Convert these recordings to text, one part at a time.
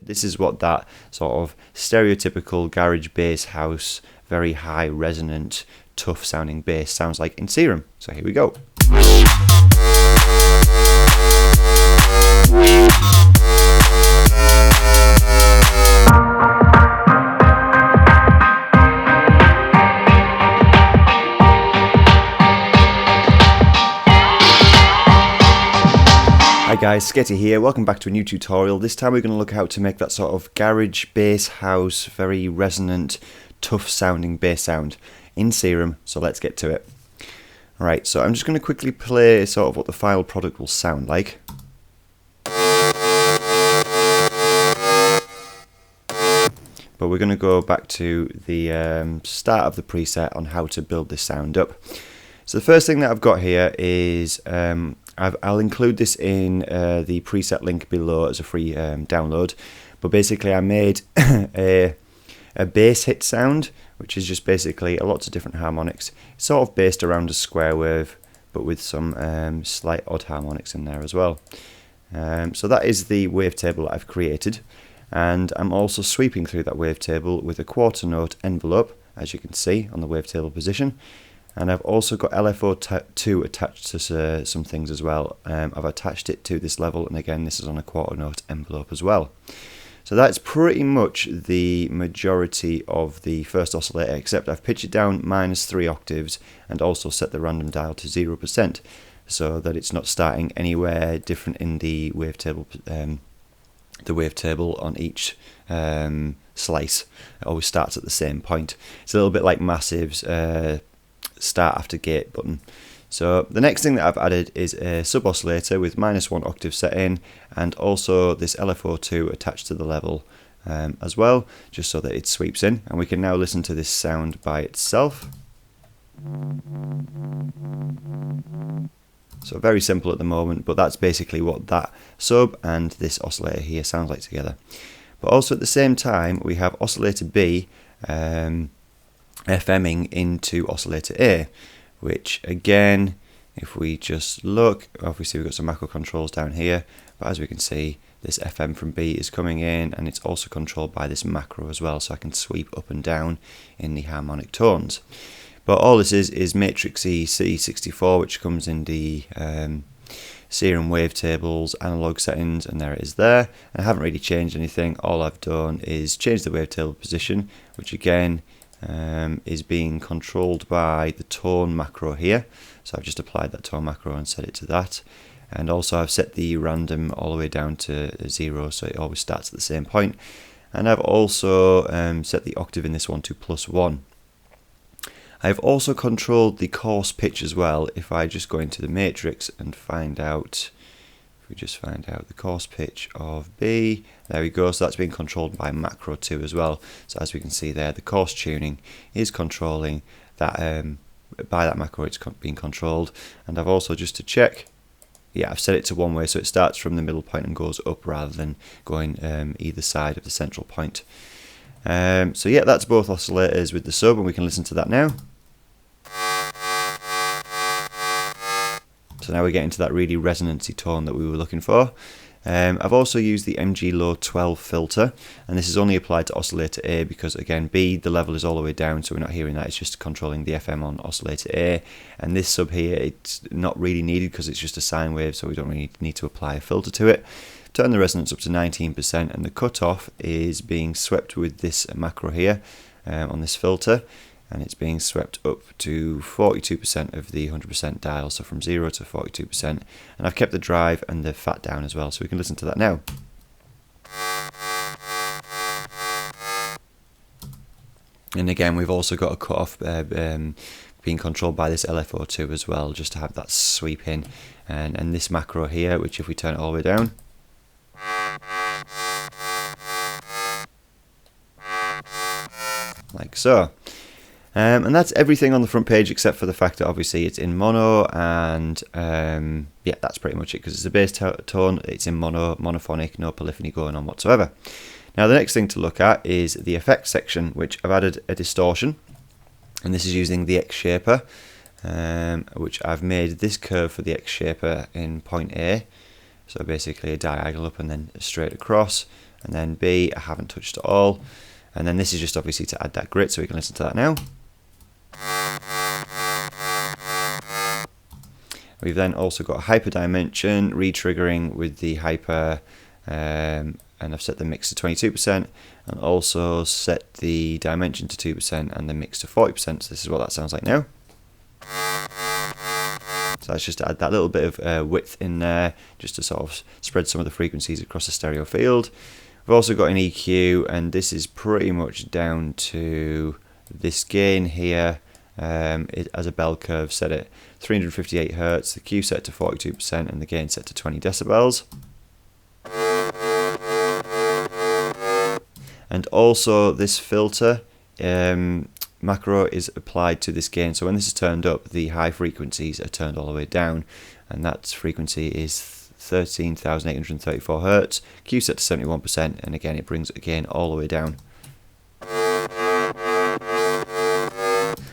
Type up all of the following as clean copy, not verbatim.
this is what that sort of stereotypical garage bass house, very high resonant, tough sounding bass sounds like in Serum. So here we go. Hi guys, SKETI here, welcome back to a new tutorial. This time we're going to look at how to make that sort of garage bass house, very resonant, tough sounding bass sound in Serum, so let's get to it. Alright, so I'm just going to quickly play sort of what the final product will sound like. But we're going to go back to the start of the preset on how to build this sound up. So the first thing that I've got here is, I'll include this in the preset link below as a free download. But basically I made a bass hit sound, which is just basically lots of different harmonics. It's sort of based around a square wave, but with some slight odd harmonics in there as well. So that is the wavetable that I've created. And I'm also sweeping through that wavetable with a quarter note envelope, as you can see on the wavetable position. And I've also got LFO2 attached to some things as well. I've attached it to this level, and again this is on a quarter note envelope as well. So that's pretty much the majority of the first oscillator, except I've pitched it down -3 octaves and also set the random dial to 0%, so that it's not starting anywhere different in the wavetable on each slice. It always starts at the same point. It's a little bit like Massive's start after gate button. So the next thing that I've added is a sub oscillator with -1 octave set in, and also this LFO2 attached to the level as well, just so that it sweeps in. And we can now listen to this sound by itself. So very simple at the moment, but that's basically what that sub and this oscillator here sounds like together. But also at the same time we have oscillator B FMing into oscillator A, which again, if we just look, obviously we've got some macro controls down here, but as we can see, this FM from B is coming in, and it's also controlled by this macro as well, so I can sweep up and down in the harmonic tones. But all this is matrixy C64, which comes in the Serum wavetables analog settings, and there it is there. And I haven't really changed anything. All I've done is change the wavetable position, which again is being controlled by the tone macro here. So I've just applied that tone macro and set it to that. And also I've set the random all the way down to 0, so it always starts at the same point. And I've also set the octave in this one to +1. I've also controlled the coarse pitch as well. If I just go into the matrix and find out, if we just find out the coarse pitch of B, there we go. So that's being controlled by macro 2 as well. So as we can see there, the coarse tuning is controlling that, by that macro it's being controlled. And I've also, just to check, yeah, I've set it to one way, so it starts from the middle point and goes up rather than going either side of the central point. So yeah, that's both oscillators with the sub, and we can listen to that now. So now we're getting to that really resonancy tone that we were looking for. I've also used the MG Low 12 filter, and this is only applied to oscillator A because, again, B, the level is all the way down, so we're not hearing that. It's just controlling the FM on oscillator A. And this sub here, it's not really needed because it's just a sine wave, so we don't really need to apply a filter to it. Turn the resonance up to 19%, and the cutoff is being swept with this macro here on this filter, and it's being swept up to 42% of the 100% dial, so from 0 to 42%. And I've kept the drive and the fat down as well, so we can listen to that now. And again, we've also got a cutoff being controlled by this LFO2 as well, just to have that sweep in. And this macro here, which if we turn it all the way down, like so. And that's everything on the front page, except for the fact that obviously it's in mono, and yeah, that's pretty much it, because it's a bass tone, it's in mono, monophonic, no polyphony going on whatsoever. Now the next thing to look at is the effects section, which I've added a distortion, and this is using the X shaper, which I've made this curve for the X shaper in point A, so basically a diagonal up and then straight across, and then B I haven't touched at all, and then this is just obviously to add that grit, so we can listen to that now. We've then also got hyper dimension, re-triggering with the hyper, and I've set the mix to 22%, and also set the dimension to 2% and the mix to 40%, so this is what that sounds like now. So that's just to add that little bit of width in there, just to sort of spread some of the frequencies across the stereo field. We've also got an EQ, and this is pretty much down to this gain here. As a bell curve, set at 358 Hz, the Q set to 42%, and the gain set to 20 decibels. And also this filter macro is applied to this gain, so when this is turned up, the high frequencies are turned all the way down, and that frequency is 13,834 Hz, Q set to 71%, and again it brings it again all the way down.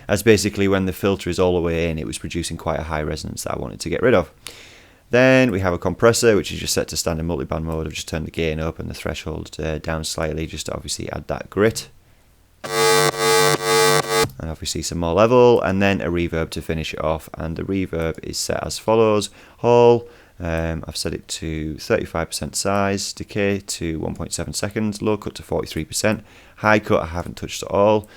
That's basically when the filter is all the way in, it was producing quite a high resonance that I wanted to get rid of. Then we have a compressor, which is just set to standard multiband mode. I've just turned the gain up and the threshold down slightly, just to obviously add that grit. And obviously some more level, and then a reverb to finish it off. And the reverb is set as follows. Hall, I've set it to 35% size, decay to 1.7 seconds, low cut to 43%, high cut I haven't touched at all,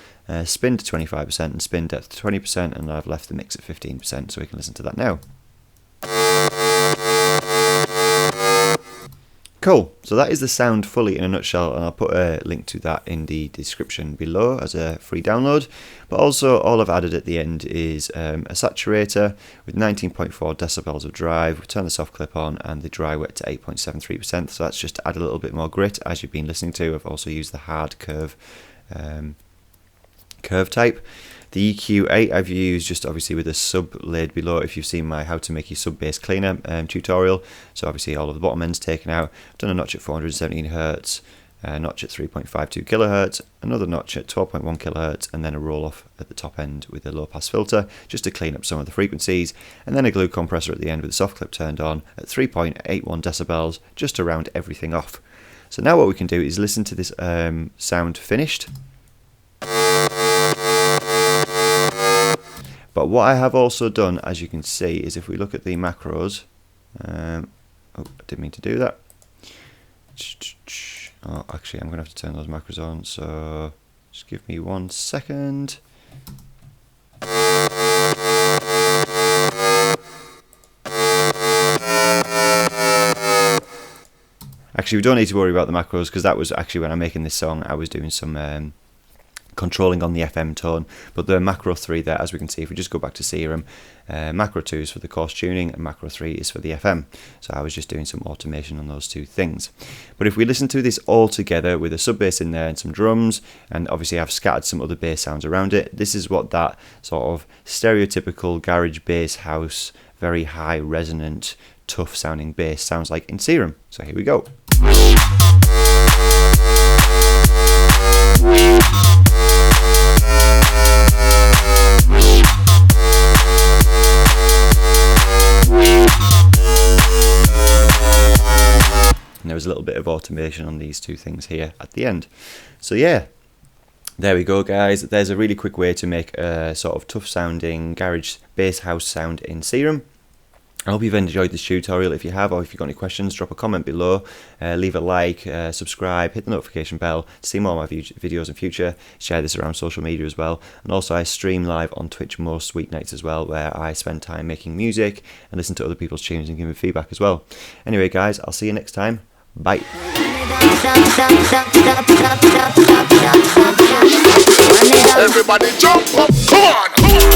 spin to 25% and spin depth to 20%, and I've left the mix at 15%, so we can listen to that now. Cool, so that is the sound fully in a nutshell, and I'll put a link to that in the description below as a free download. But also all I've added at the end is a saturator with 19.4 decibels of drive. We turn the soft clip on and the dry wet to 8.73%, so that's just to add a little bit more grit as you've been listening to. I've also used the hard curve type. The EQ8 I've used just obviously with a sub laid below, if you've seen my how to make your sub bass cleaner tutorial. So obviously all of the bottom ends taken out. I've done a notch at 417 Hz, a notch at 3.52 kHz, another notch at 12.1 kHz, and then a roll off at the top end with a low pass filter just to clean up some of the frequencies, and then a glue compressor at the end with the soft clip turned on at 3.81 decibels just to round everything off. So now what we can do is listen to this sound finished. But what I have also done, as you can see, is if we look at the macros, oh, I didn't mean to do that. Oh, actually, I'm going to have to turn those macros on, so just give me 1 second. Actually, we don't need to worry about the macros, because that was actually when I'm making this song, I was doing some controlling on the FM tone, but the macro 3 there, as we can see, if we just go back to Serum, macro 2 is for the coarse tuning and macro 3 is for the FM, so I was just doing some automation on those two things. But if we listen to this all together with a sub bass in there and some drums, and obviously I've scattered some other bass sounds around it, this is what that sort of stereotypical garage bass house, very high resonant, tough sounding bass sounds like in Serum. So here we go. And there was a little bit of automation on these two things here at the end. So yeah, there we go guys. There's a really quick way to make a sort of tough sounding garage bass house sound in Serum. I hope you've enjoyed this tutorial. If you have, or if you've got any questions, drop a comment below, leave a like, subscribe, hit the notification bell to see more of my videos in future, share this around social media as well, and also I stream live on Twitch most weeknights as well, where I spend time making music and listen to other people's tunes and give me feedback as well. Anyway guys, I'll see you next time. Bye. Everybody jump up, come on!